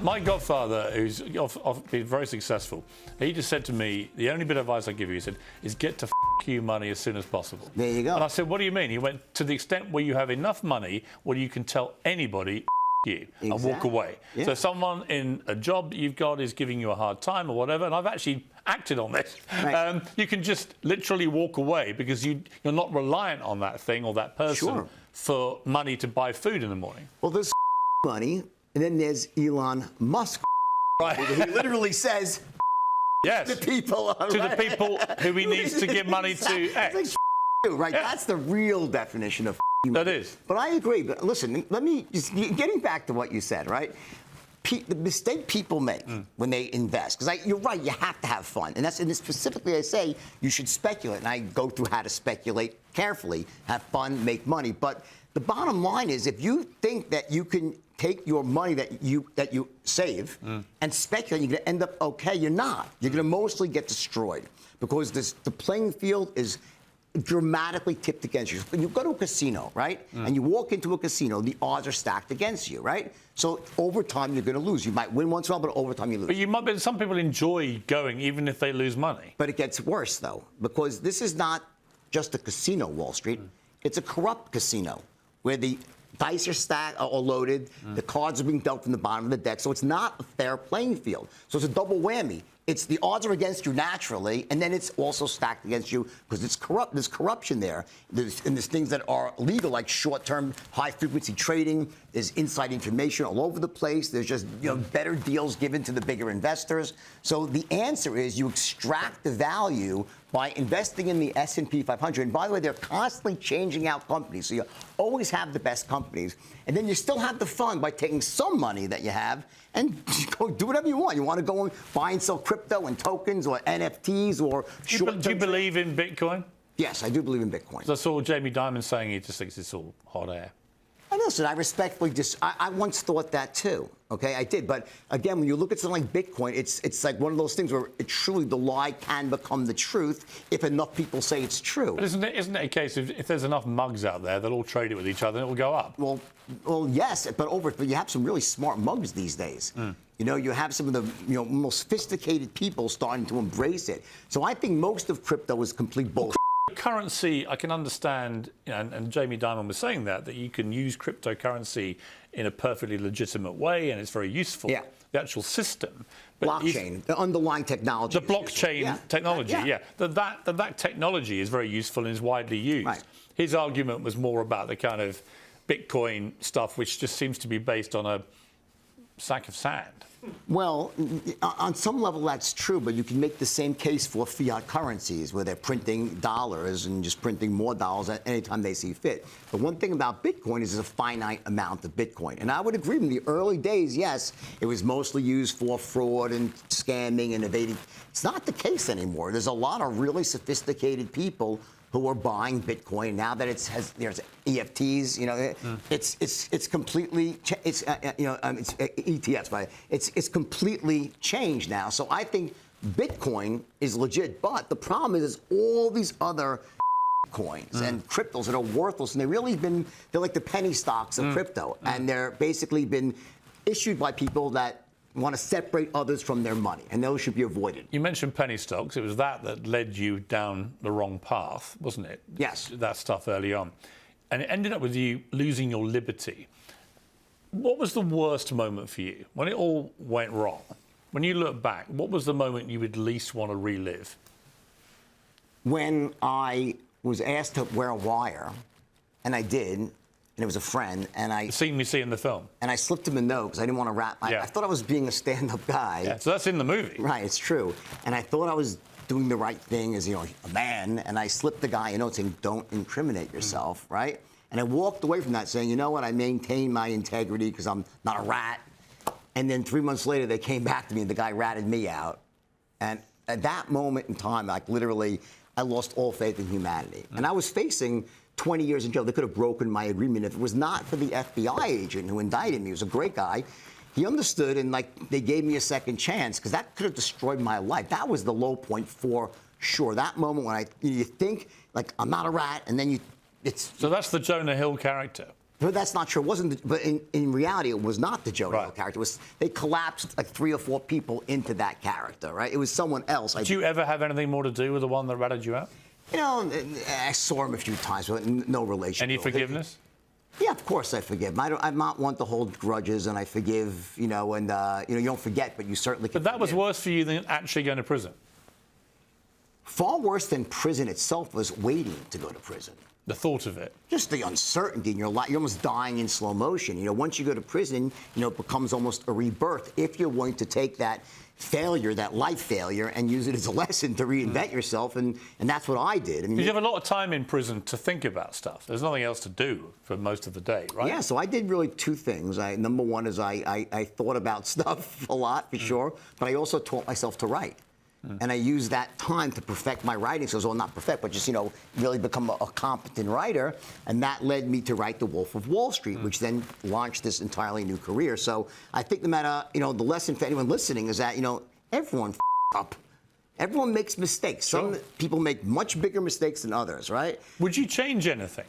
My godfather, who's been very successful, he just said to me, the only bit of advice I give you, he said, is get to you money as soon as possible. There you go. And I said, what do you mean? He went, to the extent where you have enough money where you can tell anybody you and walk away. Yeah. So someone in a job that you've got is giving you a hard time or whatever, and I've actually acted on this. Right. You can just literally walk away because you're not reliant on that thing or that person for money to buy food in the morning. Well, there's money, and then there's Elon Musk. Right. He literally says, yes, the people the people who he needs to give money to X. Like, right? Yeah. That's the real definition of that is. But I agree. But listen, let me just getting back to what you said, right? The mistake people make when they invest, because you're right, you have to have fun, and specifically I say you should speculate, and I go through how to speculate carefully, have fun, make money. But the bottom line is, if you think that you can take your money that you save and speculate, you're going to end up okay. You're not. You're going to mostly get destroyed because the playing field is dramatically tipped against you. When you go to a casino, right, and you walk into a casino, the odds are stacked against you, right? So over time, you're going to lose. You might win once in a while, but over time, you lose. But some people enjoy going even if they lose money. But it gets worse, though, because this is not just a casino, Wall Street. It's a corrupt casino where the dice are stacked or loaded, the cards are being dealt from the bottom of the deck, so it's not a fair playing field. So it's a double whammy. It's the odds are against you naturally, and then it's also stacked against you because it's corrupt. There's corruption there. There's things that are illegal, like short-term, high-frequency trading. There's inside information all over the place. There's just better deals given to the bigger investors. So the answer is you extract the value by investing in the S&P 500. And by the way, they're constantly changing out companies, so you always have the best companies. And then you still have the fun by taking some money that you have and go do whatever you want. You want to go and buy and sell crypto and tokens or NFTs or short-term. Do you believe in Bitcoin? Yes, I do believe in Bitcoin. I saw Jamie Dimon saying he just thinks it's all hot air. And listen, I respectfully I once thought that too. Okay, I did. But again, when you look at something like Bitcoin, it's like one of those things where truly the lie can become the truth if enough people say it's true. But isn't it a case of if there's enough mugs out there, they'll all trade it with each other and it will go up? Well, yes, but you have some really smart mugs these days. You have some of the most sophisticated people starting to embrace it. So I think most of crypto is complete bullshit. Currency, I can understand, and Jamie Dimon was saying that you can use cryptocurrency in a perfectly legitimate way, and it's very useful. Yeah. The actual system, but blockchain, the underlying technology. The blockchain technology, that technology is very useful and is widely used. Right. His argument was more about the kind of Bitcoin stuff, which just seems to be based on a sack of sand. Well, on some level that's true, but you can make the same case for fiat currencies where they're printing dollars and just printing more dollars at any time they see fit. But one thing about Bitcoin is there's a finite amount of Bitcoin. And I would agree in the early days, yes, it was mostly used for fraud and scamming and evading. It's not the case anymore. There's a lot of really sophisticated people who are buying Bitcoin now that there's EFTs. It's completely it's ETFs, but it's completely changed now. So I think Bitcoin is legit, but the problem is all these other coins and cryptos that are worthless, and they're like the penny stocks of crypto, and they're basically been issued by people that want to separate others from their money, and those should be avoided. You mentioned penny stocks. It was that led you down the wrong path, wasn't it? Yes. That stuff early on. And it ended up with you losing your liberty. What was the worst moment for you? When it all went wrong, when you look back, what was the moment you would least want to relive? When I was asked to wear a wire, and I did, and it was a friend, and the scene we see in the film. And I slipped him a note because I didn't want to rap. I thought I was being a stand-up guy. Yeah, so that's in the movie. Right, it's true. And I thought I was doing the right thing as, a man, and I slipped the guy a note saying, don't incriminate yourself, right? And I walked away from that saying, you know what, I maintain my integrity because I'm not a rat. And then 3 months later, they came back to me, and the guy ratted me out. And at that moment in time, like literally, I lost all faith in humanity. And I was facing 20 years in jail. They could have broken my agreement if it was not for the FBI agent who indicted me. He was a great guy. He understood, and they gave me a second chance because that could have destroyed my life. That was the low point for sure. That moment when you think like I'm not a rat, and then it's. So that's the Jonah Hill character. But that's not true. It wasn't. But in reality, it was not the Joe Hill character. It was, they collapsed like 3 or 4 people into that character, right? It was someone else. Did you ever have anything more to do with the one that ratted you out? You know, I saw him a few times, but no relation. Any forgiveness? Yeah, of course I forgive. I'm not one to hold grudges, and I forgive. You know, and you don't forget, but you certainly can. But that forgive. was worse for you than actually going to prison. Far worse than prison itself was waiting to go to prison. The thought of it. Just the uncertainty in your life. You're almost dying in slow motion. You know, once you go to prison, you know, it becomes almost a rebirth if you're willing to take that failure, that life failure, and use it as a lesson to reinvent yourself. And that's what I did. I mean, you have a lot of time in prison to think about stuff. There's nothing else to do for most of the day, right? Yeah, so I did really 2 things. Number one is I thought about stuff a lot, for sure, but I also taught myself to write. And I used that time to perfect my writing skills. Well, not perfect, but just, you know, really become a competent writer. And that led me to write The Wolf of Wall Street, which then launched this entirely new career. So I think no matter, you know, the lesson for anyone listening is that, you know, everyone up. Everyone makes mistakes. Some people make much bigger mistakes than others, right? Would you change anything?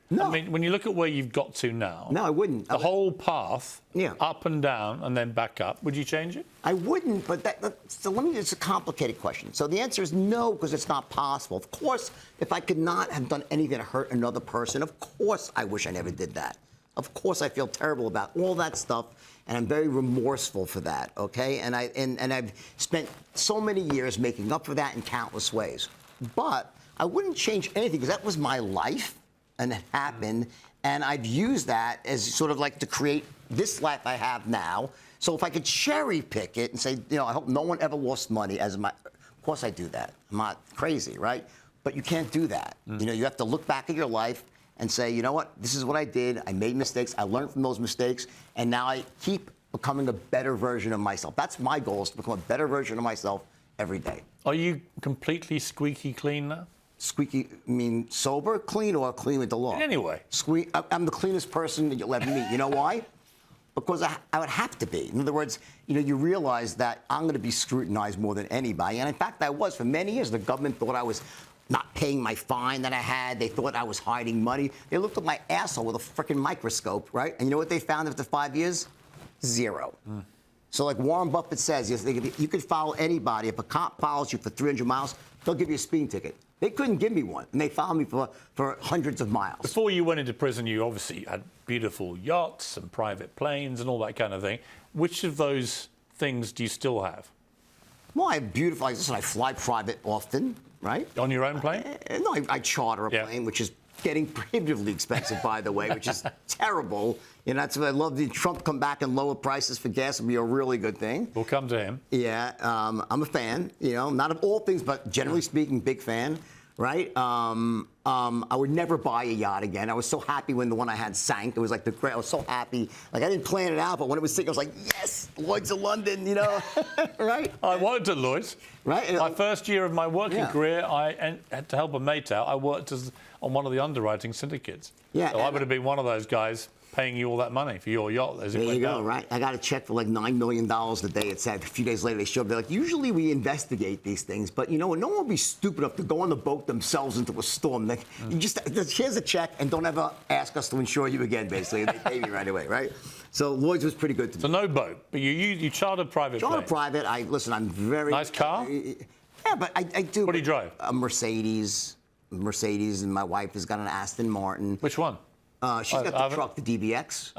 No. I mean, when you look at where you've got to now, no, I wouldn't. The whole path, Yeah. up and down, and then back up, would you change it? I wouldn't, but so let me, it's a complicated question. So the answer is no, because it's not possible. Of course, if I could not have done anything to hurt another person, of course I wish I never did that. Of course I feel terrible about all that stuff, and I'm very remorseful for that, okay? And I've spent so many years making up for that in countless ways. But I wouldn't change anything, because that was my life. And it happened, and I've used that as sort of like to create this life I have now. So if I could cherry pick it and say, you know, I hope no one ever lost money as my, of course I do that. I'm not crazy, right? But you can't do that. You know, you have to look back at your life and say, you know what, this is what I did. I made mistakes. I learned from those mistakes, and now I keep becoming a better version of myself. That's my goal, is to become a better version of myself every day. Are you completely squeaky clean now? Squeaky, I mean sober, clean, or clean with the law? Anyway. I'm the cleanest person that you'll ever meet. You know why? Because I would have to be. In other words, you know, you realize that I'm going to be scrutinized more than anybody. And in fact, I was. For many years, the government thought I was not paying my fine that I had. They thought I was hiding money. They looked at my asshole with a freaking microscope, right? And you know what they found after 5 years? 0. So like Warren Buffett says, you could follow anybody. If a cop follows you for 300 miles, they'll give you a speeding ticket. They couldn't give me one, and they followed me for hundreds of miles. Before you went into prison, you obviously had beautiful yachts and private planes and all that kind of thing. Which of those things do you still have? Well, I have beautiful, like, listen, I fly private often, right? On your own plane? No, I charter a plane, which is getting prohibitively expensive, by the way, which is terrible. You know, that's what I love. The Trump come back and lower prices for gas would be a really good thing. We'll come to him. Yeah, I'm a fan. You know, not of all things, but generally speaking, big fan. Right? I would never buy a yacht again. I was so happy when the one I had sank. It was like I was so happy. Like I didn't plan it out, but when it was sinking, I was like, yes, Lloyd's of London, you know, right? I worked at Lloyd's. Right? My first year of my working career, I had to help a mate out. I worked on one of the underwriting syndicates. Yeah. So I would have been one of those guys paying you all that money for your yacht. As There you go, down. right? I got a check for like $9 million the day it said. A few days later, they showed up. They're like, usually we investigate these things, but you know what? No one will be stupid enough to go on the boat themselves into a storm. You just, here's a check, and don't ever ask us to insure you again, basically. They pay me right away, right? So Lloyd's was pretty good to me. So no boat, but you chartered private plane. Charter private. Listen, I'm very... Nice car? Yeah, but I do... What do you drive? A Mercedes, and my wife has got an Aston Martin. Which one? She's got the truck, the DBX.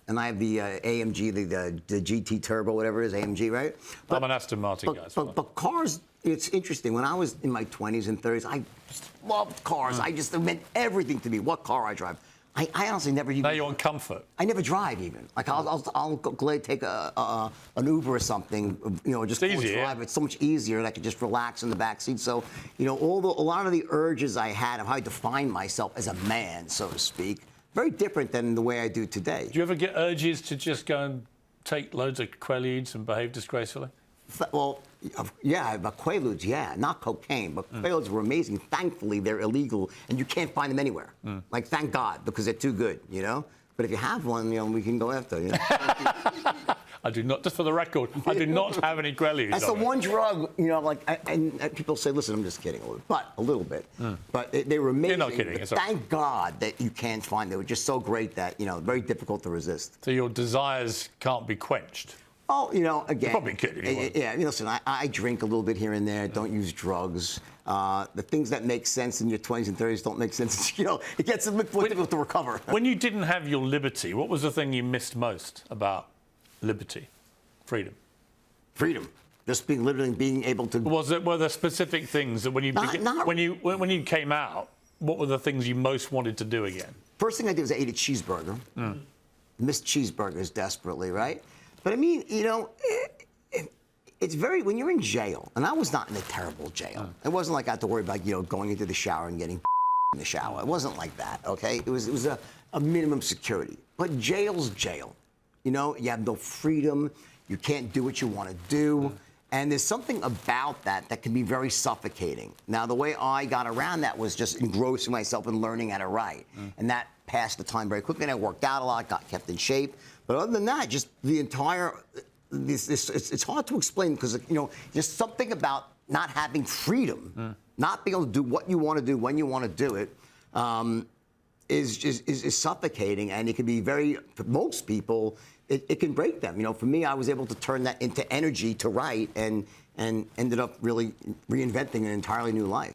And I have the AMG, the GT Turbo, whatever it is, AMG, right? I'm an Aston Martin guy. But cars, it's interesting. When I was in my 20s and 30s, I just loved cars. It meant everything to me, what car I drive. I honestly never even... Now you want comfort. I never drive even. Like I'll go take an Uber or something, you know, just it's easier, drive. It's so much easier, and I could just relax in the back seat. So, you know, a lot of the urges I had of how I define myself as a man, so to speak, very different than the way I do today. Do you ever get urges to just go and take loads of Quaaludes and behave disgracefully? Well, yeah, but Quaaludes, yeah, not cocaine, but Quaaludes were amazing. Thankfully, they're illegal, and you can't find them anywhere. Like, thank God, because they're too good, you know? But if you have one, you know, we can go after, you know? I do not, just for the record, I do not have any Grellies. That's the one drug, you know, like, and people say, listen, I'm just kidding a little bit. But they were amazing. You're not kidding. It's Thank God that you can't find. They were just so great that, you know, very difficult to resist. So your desires can't be quenched. Oh, you know, again. You're probably kidding. Yeah, I mean, listen, I drink a little bit here and there. Don't use drugs. The things that make sense in your 20s and 30s don't make sense. You know, it gets a bit difficult to recover. When you didn't have your liberty, what was the thing you missed most about liberty, freedom? Freedom. Just literally being able to. Were there specific things that when you came out, what were the things you most wanted to do again? First thing I did was I ate a cheeseburger. Missed cheeseburgers desperately, right? But I mean, you know, it's very, when you're in jail, and I was not in a terrible jail. It wasn't like I had to worry about, you know, going into the shower and getting in the shower. It wasn't like that, okay? It was a minimum security. But jail's jail. You know, you have no freedom. You can't do what you want to do. And there's something about that that can be very suffocating. Now, the way I got around that was just engrossing myself in learning how to write. And that passed the time very quickly. And I worked out a lot, got kept in shape. But other than that, just the entire, it's hard to explain because, you know, there's something about not having freedom, not being able to do what you want to do when you want to do it, is suffocating. And it can be very, for most people, it can break them. You know, for me, I was able to turn that into energy to write and ended up really reinventing an entirely new life.